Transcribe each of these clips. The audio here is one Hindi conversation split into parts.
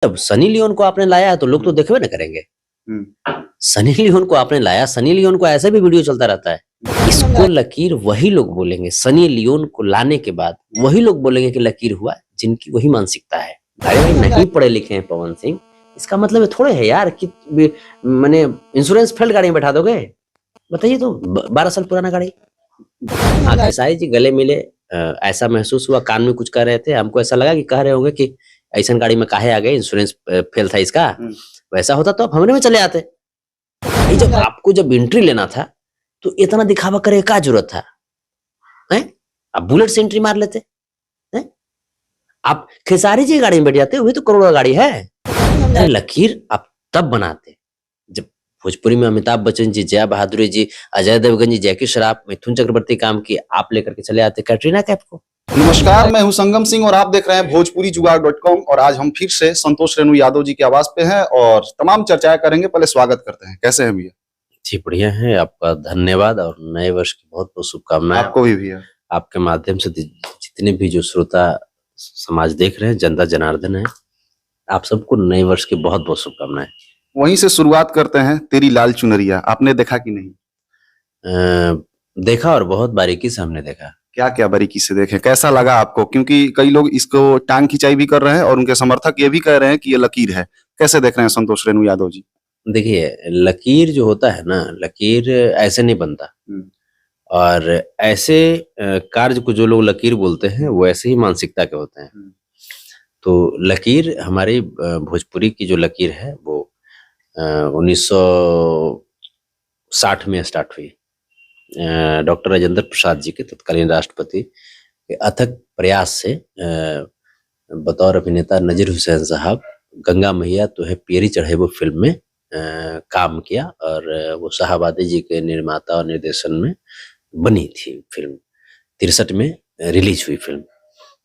अब सनी लियोन को आपने लाया है तो लोग तो देखबे ना करेंगे। सनी लियोन को आपने लाया, सनी लियोन को ऐसे भी वीडियो चलता रहता है। इसको लकीर वही लोग बोलेंगे, सनी लियोन को लाने के बाद वही लोग बोलेंगे कि लकीर हुआ जिनकी वही मानसिकता है। अरे भाई नहीं पढ़े लिखे हैं पवन सिंह, इसका मतलब थोड़े है यार कि मैंने इंश्योरेंस फेल्ड गाड़ी में बैठा दोगे। बताइए तो 12 साल पुराना गाड़ी। हाँ खेसारी जी गले मिले, ऐसा महसूस हुआ, कान में कुछ कह रहे थे, हमको ऐसा लगा कि कह रहे होंगे कि ऐसा गाड़ी में काहे आ गए, इंश्योरेंस फेल था इसका। वैसा होता तो आप हमने में चले आते। जब आपको जब एंट्री लेना था तो इतना दिखावा करे क्या जरूरत था? हैं? आप बुलेट से एंट्री मार लेते हैं? आप खेसारी जी गाड़ी में बैठ जाते, वही तो करोड़ों गाड़ी है। अरे लकीर आप तब बनाते जब भोजपुरी में अमिताभ बच्चन जी, जया बहादुरी जी, अजय देवगन जी, जैकी श्रॉफ, मिथुन चक्रवर्ती काम की, आप लेकर के चले आते कैटरीना कैफ को। नमस्कार, मैं हूं संगम सिंह और आप देख रहे हैं भोजपुरी जुगाड़.com। और आज हम फिर से संतोष रेणु यादव जी की आवाज पे हैं और तमाम चर्चाएं करेंगे। पहले स्वागत करते हैं, कैसे हैं भैया? जी बढ़िया है, आपका धन्यवाद और नए वर्ष की बहुत बहुत शुभकामनाएं। आपको भी भैया। आपके माध्यम से जितने भी जो श्रोता समाज देख रहे हैं, जनता जनार्दन है, आप सबको नए वर्ष की बहुत बहुत शुभकामनाएं। वहीं से शुरुआत करते हैं, तेरी लाल चुनरिया आपने देखा कि नहीं? देखा और बहुत बारीकी से हमने देखा। क्या क्या बारीकी से देखे, कैसा लगा आपको? क्योंकि कई लोग इसको टांग खिंचाई भी कर रहे हैं और उनके समर्थक ये भी कह रहे हैं कि ये लकीर है। कैसे देख रहे हैं संतोष रेणु यादव जी? देखिए लकीर जो होता है ना, लकीर ऐसे नहीं बनता। और ऐसे कार्य को जो लोग लकीर बोलते हैं वो ऐसे ही मानसिकता के होते हैं। तो लकीर हमारी भोजपुरी की जो लकीर है वो 1960 में स्टार्ट हुई। डॉक्टर राजेंद्र प्रसाद जी के तत्कालीन राष्ट्रपति के अथक प्रयास से बतौर अभिनेता नजीर हुसैन साहब गंगा मैया तो है पियरी चढ़े वो फिल्म में काम किया और वो शाहबादी जी के निर्माता और निर्देशन में बनी थी फिल्म। 63 में रिलीज हुई फिल्म।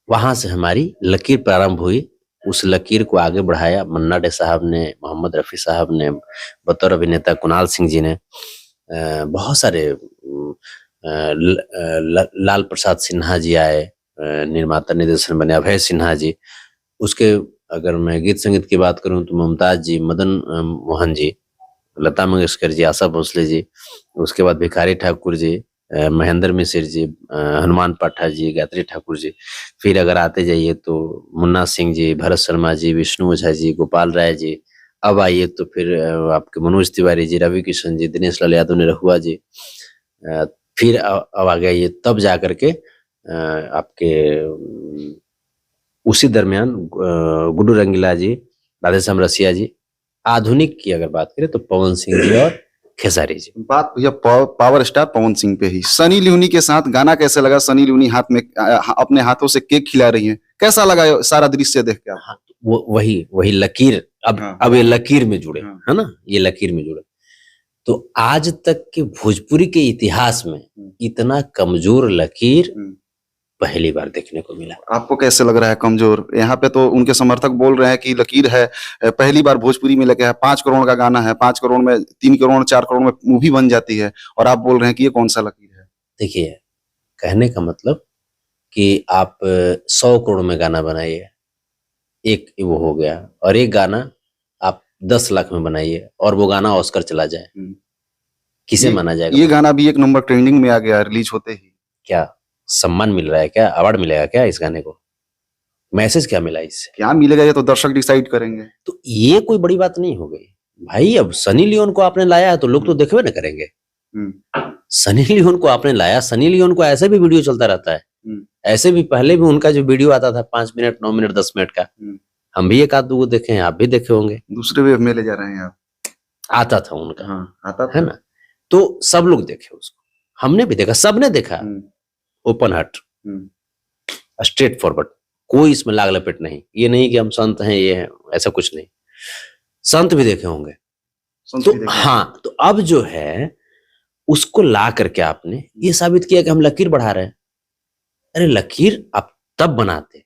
वहां से हमारी लकीर प्रारंभ हुई। उस लकीर को आगे बढ़ाया मन्ना डे साहब ने, मोहम्मद रफी साहब ने, बतौर अभिनेता कुणाल सिंह जी ने, बहुत सारे लाल प्रसाद सिन्हा जी आए, निर्माता निर्देशन बने अभय सिन्हा जी। उसके अगर मैं गीत संगीत की बात करूं तो मुमताज जी, मदन मोहन जी, लता मंगेशकर जी, आशा भोसले जी, उसके बाद भिखारी ठाकुर जी, महेंद्र मिश्र जी, हनुमान पाठा जी, गायत्री ठाकुर जी। फिर अगर आते जाइए तो मुन्ना सिंह जी, भरत शर्मा जी, विष्णु ओझा जी, गोपाल राय जी। अब आइए तो फिर आपके मनोज तिवारी जी, रवि किशन जी, दिनेश लाल यादव निरहुआ जी। फिर अब आ गया ये तब जा करके आपके उसी दरमियान गुड्डू रंगीला जी, राधेश्याम रसिया जी। आधुनिक की अगर बात करें तो पवन सिंह जी और खेसारी जी। बात भैया पावर स्टार पवन सिंह पे ही। सनी लियोनी के साथ गाना कैसे लगा? सनी लियोनी हाथ में अपने हाथों से केक खिला रही हैं, कैसा लगा सारा दृश्य देख के? हाँ, वो वही लकीर अब ये लकीर में जुड़े, है ना, ये लकीर में जुड़े। तो आज तक के भोजपुरी के इतिहास में इतना कमजोर लकीर पहली बार देखने को मिला। आपको कैसे लग रहा है कमजोर? यहाँ पे तो उनके समर्थक बोल रहे हैं कि लकीर है, पहली बार भोजपुरी में लगे है, 5 करोड़ का गाना है, 5 करोड़ में 3 करोड़ 4 करोड़ में मूवी बन जाती है, और आप बोल रहे हैं कि ये कौन सा लकीर है? देखिए कहने का मतलब कि आप 100 करोड़ में गाना बनाइए, एक वो हो गया, और एक गाना आप 10 लाख में बनाइए और वो गाना ऑस्कर चला जाए, किसे माना जाएगा? ये गाना भी 1 नंबर ट्रेंडिंग में आ गया रिलीज होते ही। क्या सम्मान मिल रहा है? क्या अवार्ड मिलेगा क्या इस गाने को? मैसेज क्या मिला इससे? क्या मिलेगा ये तो दर्शक डिसाइड करेंगे। तो ये कोई बड़ी बात नहीं हो गई भाई। अब सनी लियोन को आपने लाया है तो लोग तो देखबे ना करेंगे। सनी लियोन को आपने लाया, सनी लियोन को ऐसे भी वीडियो चलता रहता है। ऐसे भी पहले भी उनका जो वीडियो आता था 5 मिनट, 9 मिनट, 10 मिनट का, हम भी एक आध दो देखे हैं, आप भी देखे होंगे। दूसरे वेव में ले जा रहे हैं आप। आता था उनका। हाँ, आता था। है ना? तो सब लोग देखे उसको, हमने भी देखा, सबने देखा। ओपन हार्ट, स्ट्रेट फॉरवर्ड, कोई इसमें लाग लपेट नहीं। ये नहीं कि हम संत हैं, ये है, ऐसा कुछ नहीं। संत भी देखे होंगे। तो हाँ, तो अब जो है उसको ला करके आपने ये साबित किया कि हम लकीर बढ़ा रहे हैं। अरे लकीर आप तब बनाते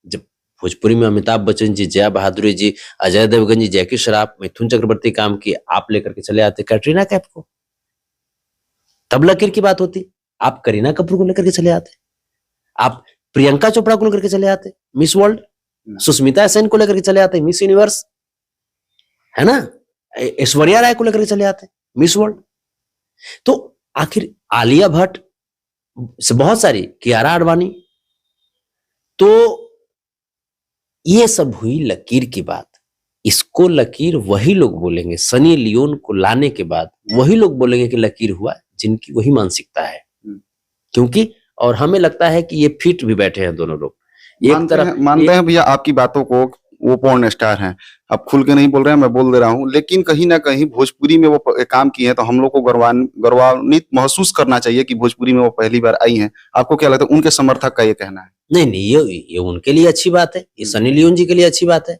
जब भोजपुरी में अमिताभ बच्चन जी, जया बहादुरी जी, अजय देवगन जी, जैकी श्रॉफ, मिथुन चक्रवर्ती काम की, आप लेकर के चले आते कैटरीना कैफ को, तब लकीर की बात होती। आप करीना कपूर को लेकर के चले आते, आप प्रियंका चोपड़ा को लेकर के चले आते, मिस वर्ल्ड, सुष्मिता सेन को लेकर के चले आते हैं मिस यूनिवर्स, है ना, ऐश्वर्या राय को लेकर के चले आते हैं मिस वर्ल्ड। तो आखिर आलिया भट्ट से बहुत सारी, कियारा आडवाणी, तो ये सब हुई लकीर की बात। इसको लकीर वही लोग बोलेंगे, सनी लियोन को लाने के बाद वही लोग बोलेंगे कि लकीर हुआ जिनकी वही मानसिकता है। क्योंकि और हमें लगता है कि ये फिट भी बैठे हैं दोनों लोग। मानते हैं भैया आपकी बातों को, वो पॉर्न स्टार हैं, अब खुल के नहीं बोल रहे हैं, मैं बोल दे रहा हूँ, लेकिन कहीं ना कहीं भोजपुरी में वो काम किए हैं तो हम लोग को गौरवान्वित महसूस करना चाहिए कि भोजपुरी में वो पहली बार आई हैं। आपको क्या लगता है, उनके समर्थक का ये कहना है? नहीं, ये उनके लिए अच्छी बात है, ये सनी लियोन जी के लिए अच्छी बात है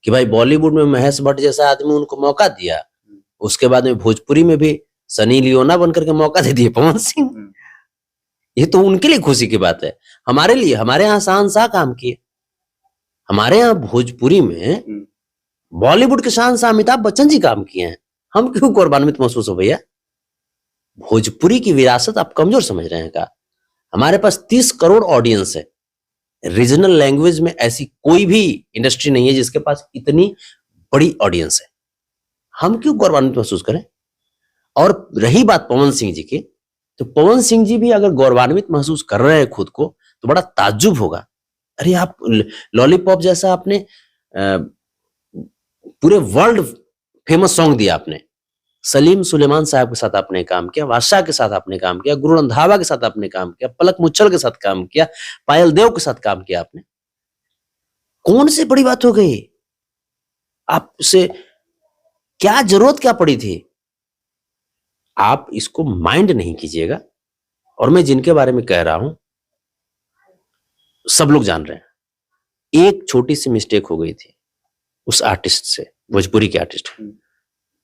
कि भाई बॉलीवुड में महेश भट्ट जैसा आदमी उनको मौका दिया, उसके बाद में भोजपुरी में भी सनी लियोना बनकर के मौका दे दिए पवन सिंह। ये तो उनके लिए खुशी की बात है। हमारे लिए, हमारे यहाँ शहंशाह काम किए, हमारे यहाँ भोजपुरी में बॉलीवुड के शहंशाह अमिताभ बच्चन जी काम किए हैं। हम क्यों गौरवान्वित महसूस हो भैया? भोजपुरी की विरासत आप कमजोर समझ रहे हैं क्या? हमारे पास 30 करोड़ ऑडियंस है। रीजनल लैंग्वेज में ऐसी कोई भी इंडस्ट्री नहीं है जिसके पास इतनी बड़ी ऑडियंस है। हम क्यों गौरवान्वित महसूस करें? और रही बात पवन सिंह जी की, तो पवन सिंह जी भी अगर गौरवान्वित महसूस कर रहे हैं खुद को तो बड़ा ताज्जुब होगा। अरे आप लॉलीपॉप जैसा आपने पूरे वर्ल्ड फेमस सॉन्ग दिया आपने, सलीम सुलेमान साहब के साथ आपने काम किया, बादशाह के साथ आपने काम किया, गुरु रंधावा के साथ आपने काम किया, पलक मुच्छल के साथ काम किया, पायल देव के साथ काम किया आपने। कौन सी बड़ी बात हो गई? आपसे क्या जरूरत क्या पड़ी थी? आप इसको माइंड नहीं कीजिएगा। और मैं जिनके बारे में कह रहा हूं सब लोग जान रहे हैं। एक छोटी सी मिस्टेक हो गई थी उस आर्टिस्ट से, भोजपुरी के आर्टिस्ट।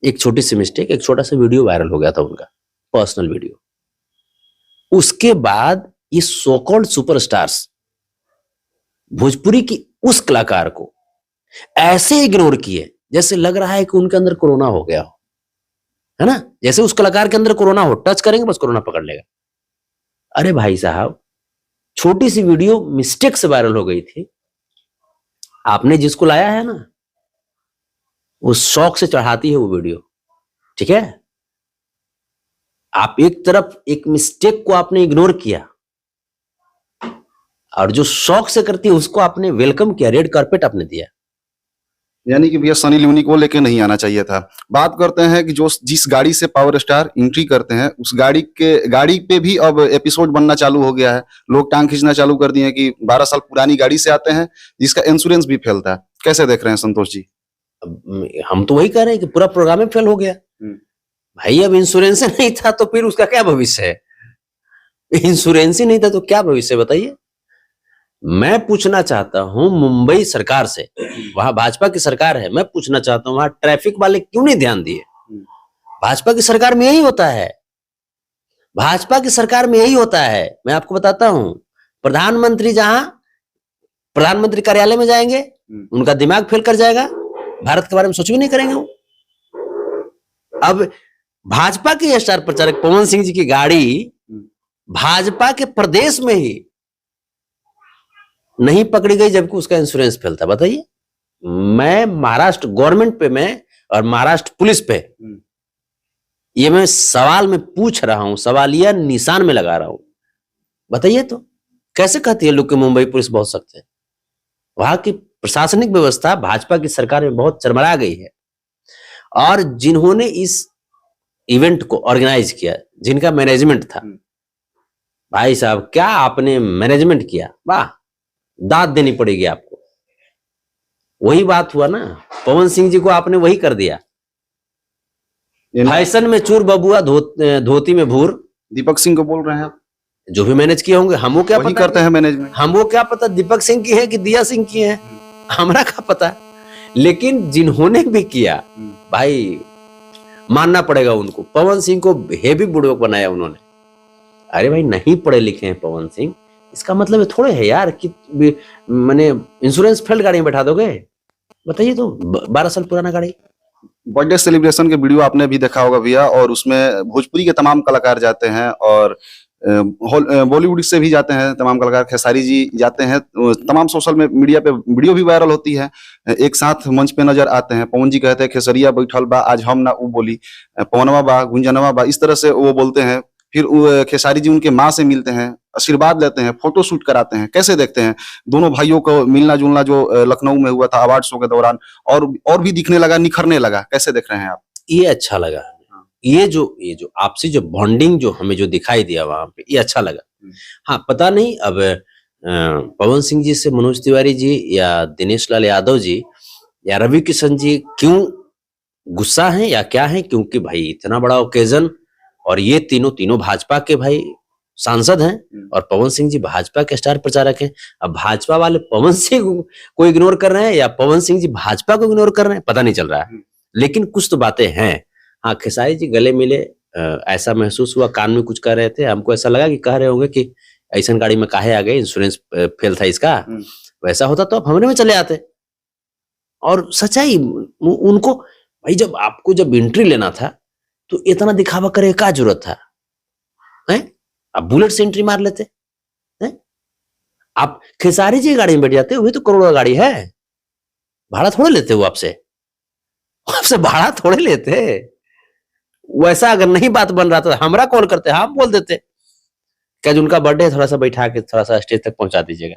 एक छोटी सी मिस्टेक, एक छोटा सा वीडियो वायरल हो गया था उनका, पर्सनल वीडियो। उसके बाद ये सो कॉल्ड सुपरस्टार्स भोजपुरी की उस कलाकार को ऐसे इग्नोर किए जैसे लग रहा है कि उनके अंदर कोरोना हो गया हो, है ना, जैसे उस कलाकार के अंदर कोरोना हो, टच करेंगे बस कोरोना पकड़ लेगा। अरे भाई साहब, छोटी सी वीडियो मिस्टेक से वायरल हो गई थी, आपने जिसको लाया है ना वो शौक से चढ़ाती है वो वीडियो, ठीक है। आप एक तरफ एक मिस्टेक को आपने इग्नोर किया और जो शौक से करती है उसको आपने वेलकम किया, रेड कार्पेट आपने दिया। यानी कि भैया सनी लियोनी को लेके नहीं आना चाहिए था। बात करते हैं कि जो जिस गाड़ी से पावर स्टार एंट्री करते हैं उस गाड़ी पे भी अब एपिसोड बनना चालू हो गया है। लोग टांग खींचना चालू कर दिए हैं कि 12 साल पुरानी गाड़ी से आते हैं जिसका इंश्योरेंस भी फेल था। कैसे देख रहे हैं संतोष जी? हम तो वही कह रहे हैं कि पूरा प्रोग्राम ही फेल हो गया भाई। अब इंश्योरेंस नहीं था तो फिर उसका क्या भविष्य है? इंश्योरेंस ही नहीं था तो क्या भविष्य बताइए। मैं पूछना चाहता हूं मुंबई सरकार से, वहां भाजपा की सरकार है, मैं पूछना चाहता हूं वहां ट्रैफिक वाले क्यों नहीं ध्यान दिए? भाजपा की सरकार में यही होता है, भाजपा की सरकार में यही होता है। मैं आपको बताता हूं, प्रधानमंत्री जहां प्रधानमंत्री कार्यालय में जाएंगे उनका दिमाग फेल कर जाएगा, भारत के बारे में सोच भी नहीं करेंगे वो। अब भाजपा के स्टार प्रचारक पवन सिंह जी की गाड़ी भाजपा के प्रदेश में ही नहीं पकड़ी गई जबकि उसका इंश्योरेंस फेल था। बताइए, मैं महाराष्ट्र गवर्नमेंट पे मैं और महाराष्ट्र पुलिस पे ये मैं सवाल में पूछ रहा हूं, सवालिया निशान में लगा रहा हूं। बताइए तो कैसे कहती है लोग कि मुंबई पुलिस बहुत सख्त है? वहां की प्रशासनिक व्यवस्था भाजपा की सरकार में बहुत चरमरा गई है। और जिन्होंने इस इवेंट को ऑर्गेनाइज किया, जिनका मैनेजमेंट था, भाई साहब क्या आपने मैनेजमेंट किया, वाह, दाद देनी पड़ेगी आपको। वही बात हुआ ना, पवन सिंह जी को आपने वही कर दिया, फैशन में चूर बबुआ, धोती में भूर। दीपक सिंह को बोल रहे हैं आप? जो भी मैनेज किए होंगे, हम वो क्या वही पता करते हैं मैनेजमेंट, हम वो क्या पता दीपक सिंह की है कि दिया सिंह की है, हमारा क्या पता। लेकिन जिन्होंने भी किया भाई मानना पड़ेगा उनको। पवन सिंह को हेवी बुड़बक बनाया उन्होंने। अरे भाई नहीं पढ़े लिखे हैं पवन सिंह, इसका मतलब है थोड़े है यार कि मैंने इंश्योरेंस फेल गाड़ी में बैठा दोगे? बताइए तो, 12 साल पुराना गाड़ी। बर्थडे सेलिब्रेशन के वीडियो आपने भी देखा होगा भैया, और उसमें भोजपुरी के तमाम कलाकार जाते हैं और बॉलीवुड से भी जाते हैं तमाम कलाकार, खेसारी जी जाते हैं, तमाम सोशल में मीडिया पे वीडियो भी वायरल होती है, एक साथ मंच पे नजर आते हैं। पवन जी कहते हैं खेसरिया बैठल बा आज हम ना ऊ बोली, पवनवा बा गुंजनवा बा, इस तरह से वो बोलते हैं। फिर खेसारी जी उनके माँ से मिलते हैं, आशीर्वाद लेते हैं, फोटो शूट कराते हैं। कैसे देखते हैं दोनों भाइयों को मिलना जुलना जो लखनऊ में हुआ था अवार्ड शो के दौरान, और भी दिखने लगा, निखरने लगा, कैसे देख रहे हैं आप? ये अच्छा लगा, ये जो आपसी जो बॉन्डिंग जो हमें जो दिखाई दिया वहां पे, ये अच्छा लगा। हाँ, पता नहीं अब पवन सिंह जी से मनोज तिवारी जी या दिनेश लाल यादव जी या रवि किशन जी क्यों गुस्सा हैं या क्या है, क्योंकि भाई इतना बड़ा ओकेजन और ये तीनों भाजपा के भाई सांसद हैं और पवन सिंह जी भाजपा के स्टार प्रचारक हैं। अब भाजपा वाले पवन सिंह को इग्नोर कर रहे हैं या पवन सिंह जी भाजपा को इग्नोर कर रहे हैं, पता नहीं चल रहा है, लेकिन कुछ तो बातें हैं। हाँ, खेसारी जी गले मिले, ऐसा महसूस हुआ, कान में कुछ कह रहे थे, हमको ऐसा लगा कि कह रहे होंगे कि ऐसा गाड़ी में काहे आ गए, इंश्योरेंस फेल था इसका, वैसा होता तो आप हमरे में चले आते। और सच्चाई उनको भाई, जब आपको जब एंट्री लेना था तो इतना दिखावा करे क्या जरूरत था? हैं? आप बुलेट से एंट्री मार लेते हैं। आप खेसारी जी गाड़ी में बैठ जाते, वही तो करोड़ों गाड़ी है, भाड़ा थोड़े लेते हो आपसे भाड़ा थोड़े लेते। वैसा अगर नहीं बात बन रहा था हमरा कॉल करते, हम बोल देते क्या उनका बर्थडे थोड़ा सा बैठा के थोड़ा सा स्टेज तक पहुंचा दीजिएगा।